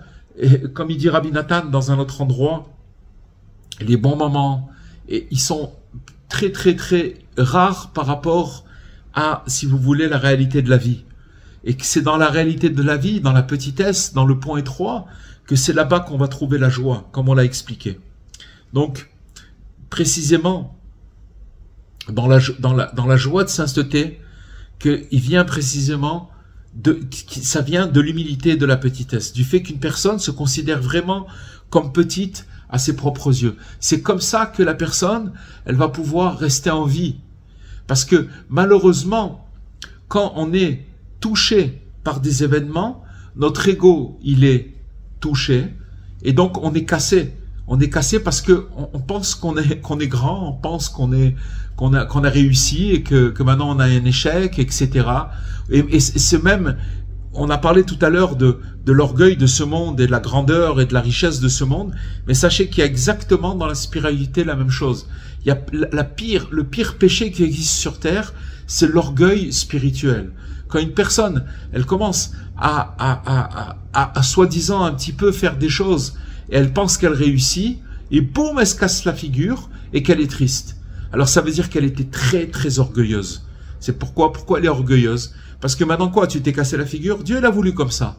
comme il dit Rabbi Nathan dans un autre endroit, les bons moments, et ils sont très très très rares par rapport à, si vous voulez, la réalité de la vie. Et que c'est dans la réalité de la vie, dans la petitesse, dans le pont étroit, que c'est là-bas qu'on va trouver la joie, comme on l'a expliqué. Donc, précisément, dans la joie de sainteté, qu'il vient précisément ça vient de l'humilité et de la petitesse, du fait qu'une personne se considère vraiment comme petite à ses propres yeux. C'est comme ça que la personne, elle va pouvoir rester en vie. Parce que malheureusement, quand on est touché par des événements, notre ego, il est touché et donc on est cassé. On est cassé parce que on pense qu'on est grand, on pense qu'on a réussi et que maintenant on a un échec, etc. Et c'est même, on a parlé tout à l'heure de l'orgueil de ce monde et de la grandeur et de la richesse de ce monde, mais sachez qu'il y a exactement dans la spiritualité la même chose. Il y a le pire péché qui existe sur terre, c'est l'orgueil spirituel. Quand une personne, elle commence à soi-disant un petit peu faire des choses et elle pense qu'elle réussit, et boum, elle se casse la figure et qu'elle est triste. Alors ça veut dire qu'elle était très très orgueilleuse. C'est pourquoi elle est orgueilleuse? Parce que maintenant quoi, tu t'es cassé la figure? Dieu l'a voulu comme ça.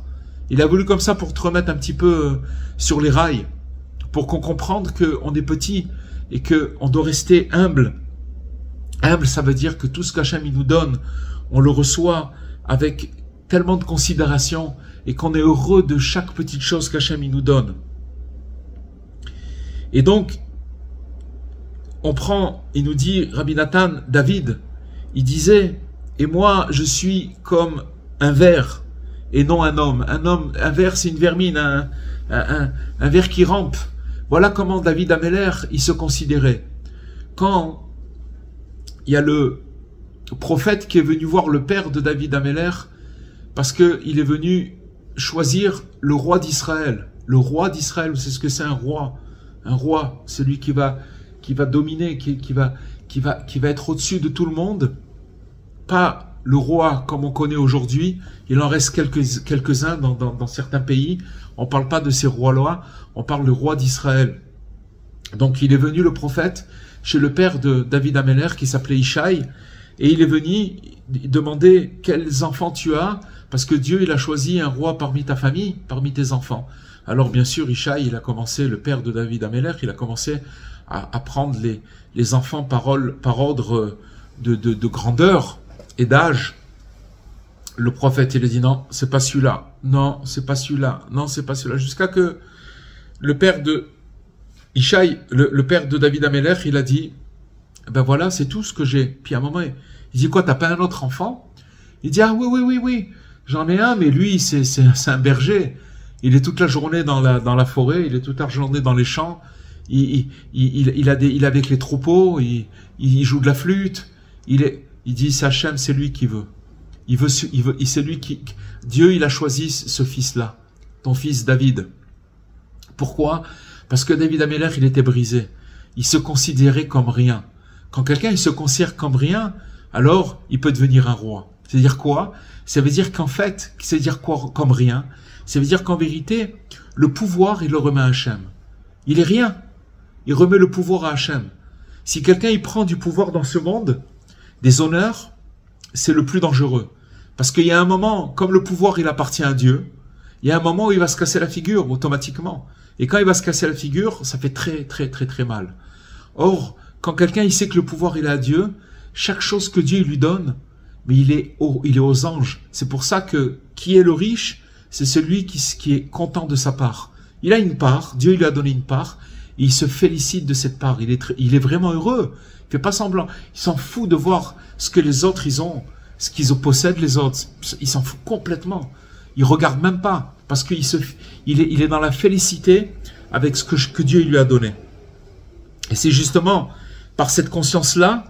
Il a voulu comme ça pour te remettre un petit peu sur les rails, pour qu'on comprenne qu'on est petit et qu'on doit rester humble. Humble, ça veut dire que tout ce qu'Hachem nous donne, on le reçoit avec tellement de considération et qu'on est heureux de chaque petite chose qu'Hachem nous donne. Et donc, on prend, il nous dit, Rabbi Nathan, David, il disait, et moi, je suis comme un ver, et non un homme. Un ver, c'est une vermine, un ver qui rampe. Voilà comment David Améler, il se considérait. Quand il y a le prophète qui est venu voir le père de David Améler, parce qu'il est venu choisir le roi d'Israël. Le roi d'Israël, c'est ce que c'est un roi. Un roi, celui qui va dominer, qui va être au-dessus de tout le monde. Pas le roi comme on connaît aujourd'hui. Il en reste quelques-uns dans certains pays. On ne parle pas de ces rois-là, on parle du roi d'Israël. Donc il est venu le prophète chez le père de David Améler qui s'appelait Ishaï, et il est venu demander quels enfants tu as, parce que Dieu il a choisi un roi parmi ta famille, parmi tes enfants. Alors bien sûr Ishaï, il a commencé, le père de David Améler, il a commencé à prendre les enfants par ordre de grandeur et d'âge. Le prophète il a dit non, c'est pas celui-là, non, c'est pas celui-là, non, c'est pas celui-là, jusqu'à que le père de Ishaï, le père de David Améler, il a dit, ben voilà, c'est tout ce que j'ai. Puis à un moment, il dit quoi, t'as pas un autre enfant? Il dit, ah oui, j'en ai un, mais lui, c'est un berger. Il est toute la journée dans la forêt, il est toute la journée dans les champs, il est avec les troupeaux, il joue de la flûte, il dit, c'est Hachem, c'est lui qui veut. C'est lui qui, Dieu, il a choisi ce fils-là, ton fils David. Pourquoi? Parce que David Améler, il était brisé. Il se considérait comme rien. Quand quelqu'un il se considère comme rien, alors il peut devenir un roi. C'est-à-dire quoi? Ça veut dire qu'en fait, c'est dire quoi comme rien? Ça veut dire qu'en vérité, le pouvoir, il le remet à Hachem. Il est rien. Il remet le pouvoir à Hachem. Si quelqu'un il prend du pouvoir dans ce monde, des honneurs, c'est le plus dangereux. Parce qu'il y a un moment, comme le pouvoir il appartient à Dieu, il y a un moment où il va se casser la figure automatiquement. Et quand il va se casser la figure, ça fait très mal. Or, quand quelqu'un il sait que le pouvoir il est à Dieu, chaque chose que Dieu lui donne, mais il est aux anges. C'est pour ça que qui est le riche, c'est celui qui est content de sa part. Il a une part, Dieu lui a donné une part, et il se félicite de cette part. Il est vraiment heureux. Il fait pas semblant. Il s'en fout de voir ce que les autres ils ont, ce qu'ils possèdent les autres. Il s'en fout complètement. Il regarde même pas, parce qu'il est dans la félicité avec ce que Dieu lui a donné. Et c'est justement par cette conscience-là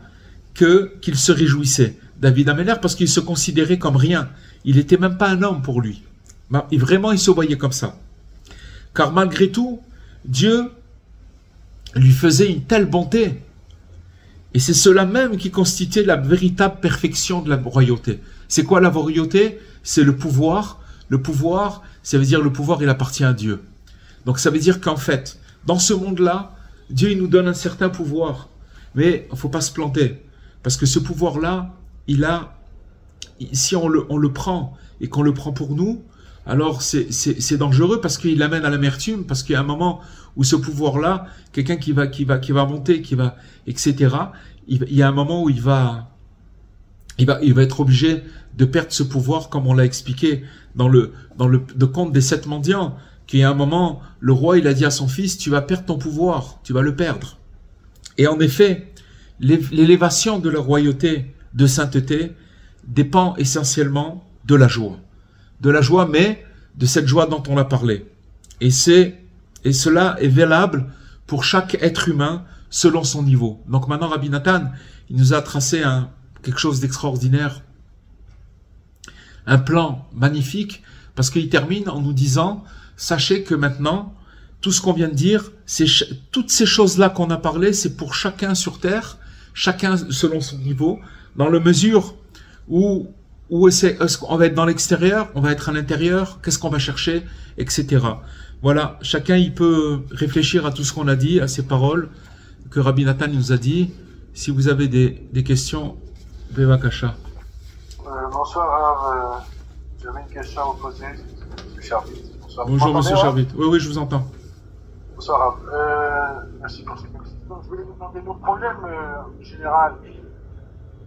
qu'il se réjouissait. David Améler, parce qu'il se considérait comme rien. Il n'était même pas un homme pour lui. Et vraiment, il se voyait comme ça. Car malgré tout, Dieu lui faisait une telle bonté. Et c'est cela même qui constituait la véritable perfection de la royauté. C'est quoi la royauté? C'est le pouvoir. Le pouvoir, ça veut dire le pouvoir, il appartient à Dieu. Donc ça veut dire qu'en fait, dans ce monde-là, Dieu il nous donne un certain pouvoir. Mais il ne faut pas se planter. Parce que ce pouvoir-là, si on le prend et qu'on le prend pour nous, alors c'est dangereux parce qu'il amène à l'amertume, parce qu'il y a un moment où ce pouvoir-là, quelqu'un qui va monter, etc., il y a un moment où il va être obligé de perdre ce pouvoir, comme on l'a expliqué dans le conte des 7 mendiants, qu'il y a un moment, le roi il a dit à son fils, tu vas perdre ton pouvoir, tu vas le perdre. Et en effet, l'élévation de la royauté de sainteté dépend essentiellement de la joie. De la joie, mais de cette joie dont on a parlé. Et cela est valable pour chaque être humain selon son niveau. Donc maintenant, Rabbi Nathan, il nous a tracé quelque chose d'extraordinaire, un plan magnifique, parce qu'il termine en nous disant, sachez que maintenant, tout ce qu'on vient de dire, toutes ces choses-là qu'on a parlé, c'est pour chacun sur terre, chacun selon son niveau, dans la mesure où est-ce qu'on va être dans l'extérieur, on va être à l'intérieur, qu'est-ce qu'on va chercher, etc. Voilà, chacun il peut réfléchir à tout ce qu'on a dit, à ces paroles que Rabbi Nathan nous a dit. Si vous avez des questions, Bevakasha. Bonsoir Rav, j'avais une question à vous poser, M. Charbit. Bonjour M. Charbit, oui, je vous entends. Bonsoir Rav, merci pour cette question. Je voulais vous demander, nos problèmes en général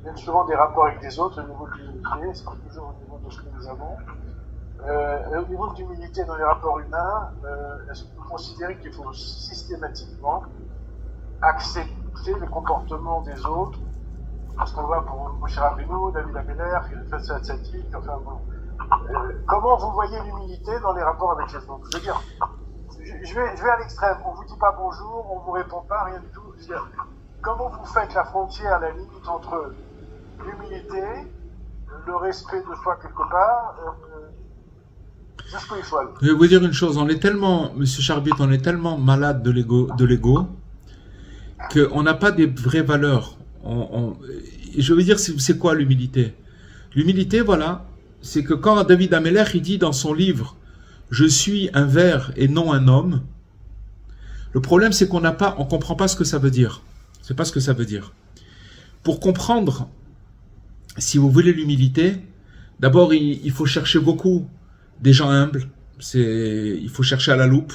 viennent souvent des rapports avec les autres au niveau de l'unité, c'est pas toujours au niveau de ce que nous avons. Au niveau de l'humilité dans les rapports humains, est-ce que vous considérez qu'il faut systématiquement accepter écouter le comportement des autres, parce qu'on voit pour Moshe Rabbeinu, David Ameller, Philosophe Tzadik, enfin bon. Comment vous voyez l'humilité dans les rapports avec les autres? Je veux dire, je vais à l'extrême, on vous dit pas bonjour, on vous répond pas, rien du tout. Je veux dire, comment vous faites la frontière, la limite entre l'humilité, le respect de soi quelque part, jusqu'où il faut aller? Je vais vous dire une chose, on est tellement, Monsieur Charbit, on est tellement malade de l'ego, qu'on n'a pas des vraies valeurs. Je veux dire, c'est quoi l'humilité? L'humilité, voilà, c'est que quand David Ameller, il dit dans son livre « Je suis un ver et non un homme », le problème, c'est qu'on comprend pas ce que ça veut dire. C'est pas ce que ça veut dire. Pour comprendre, si vous voulez l'humilité, d'abord, il faut chercher beaucoup des gens humbles. Il faut chercher à la loupe.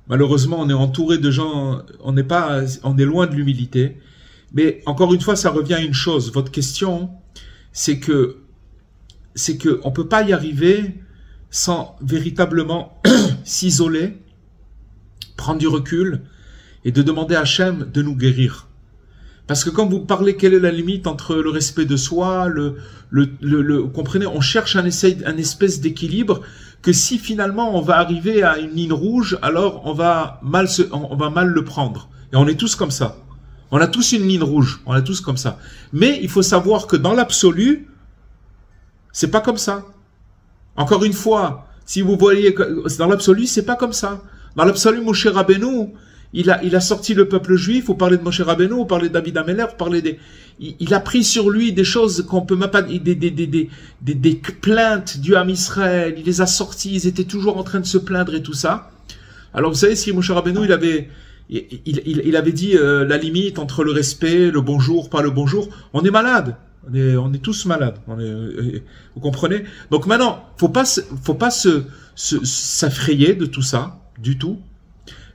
Malheureusement, on est entouré de gens, on est loin de l'humilité. Mais encore une fois, ça revient à une chose. Votre question, c'est que on peut pas y arriver sans véritablement s'isoler, prendre du recul et de demander à Hachem de nous guérir. Parce que quand vous parlez, quelle est la limite entre le respect de soi, vous comprenez, on cherche un espèce d'équilibre que si finalement on va arriver à une ligne rouge, alors on va mal le prendre. Et on est tous comme ça. On a tous une ligne rouge. On est tous comme ça. Mais il faut savoir que dans l'absolu, c'est pas comme ça. Encore une fois, si vous voyez que dans l'absolu, c'est pas comme ça. Dans l'absolu, Moshe Rabbeinu, il a sorti le peuple juif. Vous parlez de Moshe Rabbeinu, vous parlez de David Ameller, vous parlez il a pris sur lui des choses qu'on peut même pas, des plaintes du Ham Israël. Il les a sorties. Ils étaient toujours en train de se plaindre et tout ça. Alors vous savez, si Moshe Rabbeinu, il avait dit la limite entre le respect, le bonjour, pas le bonjour. On est malade. On est tous malades. Vous comprenez? Donc maintenant, faut pas s'affrayer de tout ça, du tout.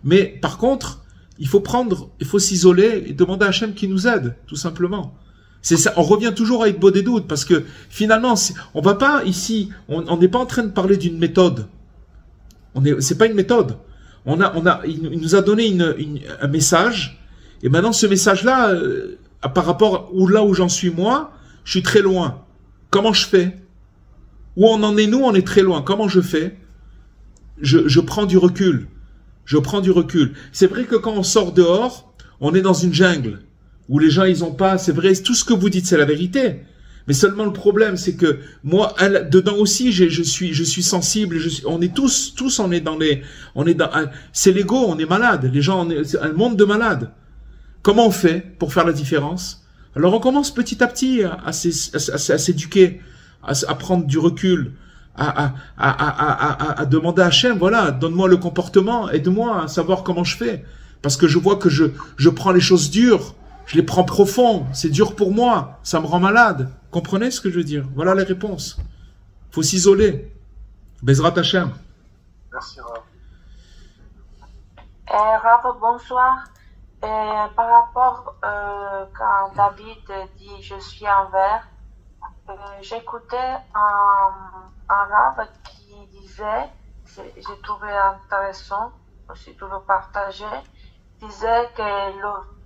Mais par contre, il faut s'isoler et demander à Hachem qui nous aide, tout simplement. C'est ça. On revient toujours avec des doutes parce que finalement, on va pas ici, on n'est pas en train de parler d'une méthode. C'est pas une méthode. Il nous a donné un message et maintenant ce message-là, par rapport là où j'en suis moi, je suis très loin. Comment je fais? Où on en est nous, on est très loin. Comment je fais? Je prends du recul. Je prends du recul. C'est vrai que quand on sort dehors, on est dans une jungle où les gens ils ont pas. C'est vrai, tout ce que vous dites c'est la vérité. Mais seulement le problème c'est que moi dedans aussi je suis sensible. On est tous on est dans c'est l'ego, on est malade. Les gens, c'est un monde de malades. Comment on fait pour faire la différence? Alors on commence petit à petit à s'éduquer, à prendre du recul, à demander à Hachem, voilà, donne-moi le comportement, aide-moi à savoir comment je fais. Parce que je vois que je prends les choses dures, je les prends profond, c'est dur pour moi, ça me rend malade. Comprenez ce que je veux dire? Voilà les réponses. Faut s'isoler. Bezrat Hachem. Merci Rav. Rav, bonsoir. Par rapport quand David dit je suis un ver, j'écoutais un Rav qui disait, j'ai trouvé intéressant, aussi de le partager, disait que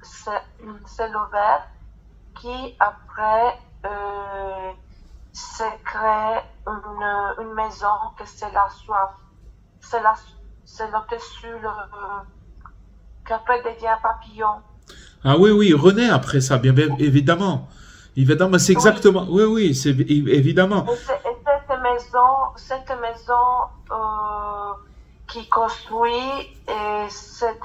c'est le ver qui après se crée une maison, que c'est la soif, c'est le-dessus, qu'après devient papillon. Ah oui, renaît après ça, bien évidemment. Évidemment, c'est exactement. Oui, c'est évidemment. Et cette maison qui construit, c'est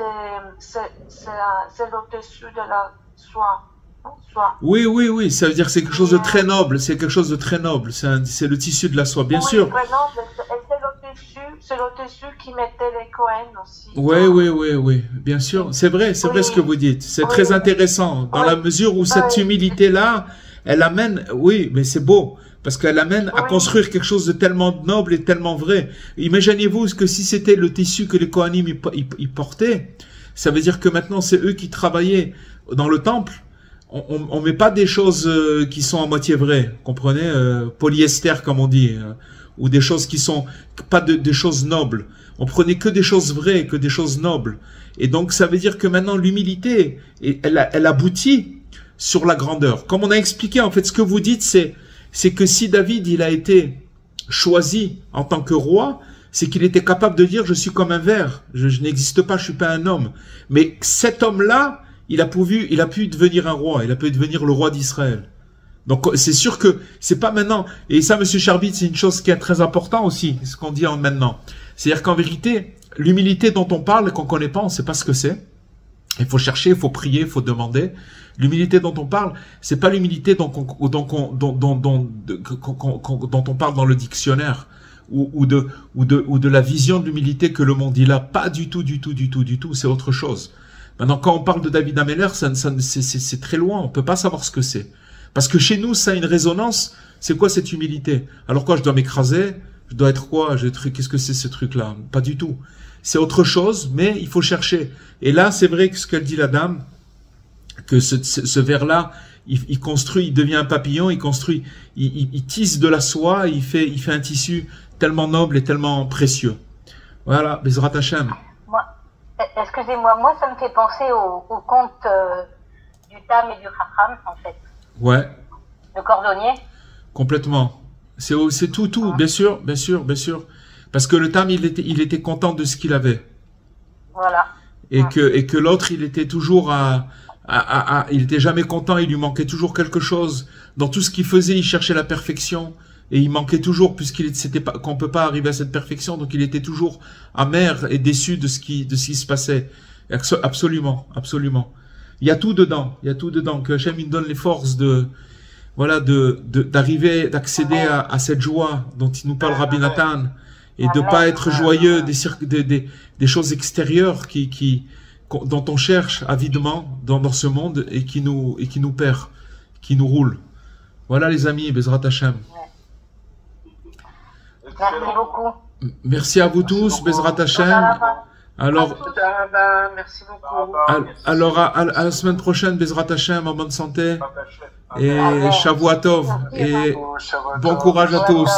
au-dessus de la soie. Oui, ça veut dire que c'est quelque chose de très noble. C'est quelque chose de très noble. C'est le tissu de la soie, bien sûr. Très noble. C'est le-dessus qui mettait les Cohen aussi. Oui, bien sûr. C'est vrai ce que vous dites. C'est très intéressant dans la mesure où cette humilité-là, elle amène, oui, mais c'est beau. Parce qu'elle amène à construire quelque chose de tellement noble et tellement vrai. Imaginez-vous que si c'était le tissu que les Kohanim ils portaient, ça veut dire que maintenant c'est eux qui travaillaient dans le temple. On met pas des choses qui sont à moitié vraies, comprenez, polyester comme on dit, ou des choses qui sont pas des choses nobles. On prenait que des choses vraies, que des choses nobles. Et donc ça veut dire que maintenant l'humilité, elle aboutit sur la grandeur. Comme on a expliqué, en fait, ce que vous dites, c'est que si David, il a été choisi en tant que roi, c'est qu'il était capable de dire, je suis comme un ver, je n'existe pas, je suis pas un homme. Mais cet homme-là, il a pu devenir un roi, il a pu devenir le roi d'Israël. Donc c'est sûr que c'est pas maintenant, et ça, Monsieur Charbit, c'est une chose qui est très importante aussi, ce qu'on dit maintenant. C'est-à-dire qu'en vérité, l'humilité dont on parle, qu'on connaît pas, on sait pas ce que c'est. Il faut chercher, il faut prier, il faut demander. L'humilité dont on parle, c'est pas l'humilité dont on parle dans le dictionnaire, ou de la vision de l'humilité que le monde il a. Pas du tout, c'est autre chose. Maintenant, quand on parle de David Ameller, c'est très loin, on peut pas savoir ce que c'est. Parce que chez nous, ça a une résonance. C'est quoi cette humilité? Alors quoi, je dois m'écraser? Je dois être quoi? Qu'est-ce que c'est ce truc-là? Pas du tout. C'est autre chose, mais il faut chercher. Et là, c'est vrai que ce qu'elle dit la dame, que ce ver-là, il construit, il devient un papillon, il construit, il tisse de la soie, il fait un tissu tellement noble et tellement précieux. Voilà, Bezrat Hashem. Excusez-moi, moi ça me fait penser au conte du Tam et du Chacham, en fait. Ouais. Le cordonnier. Complètement. C'est tout, bien sûr. Parce que le Tam, il était content de ce qu'il avait. Voilà. Et que l'autre, il était toujours il était jamais content, il lui manquait toujours quelque chose. Dans tout ce qu'il faisait, il cherchait la perfection. Et il manquait toujours, qu'on peut pas arriver à cette perfection, donc il était toujours amer et déçu de ce qui se passait. Absolument. Il y a tout dedans, que Hachem il donne les forces d'arriver, d'accéder à cette joie dont il nous parle Rabbi Nathan, et de pas être joyeux des choses extérieures dont on cherche avidement dans ce monde et qui nous perd, qui nous roule. Voilà les amis, Bezrat Hashem. Merci beaucoup. Merci à vous tous, Bezrat Hashem. Alors, merci beaucoup. Alors à la semaine prochaine, Bezrat Hashem, en bonne santé. Et Shavua Tov. Et bon courage à tous.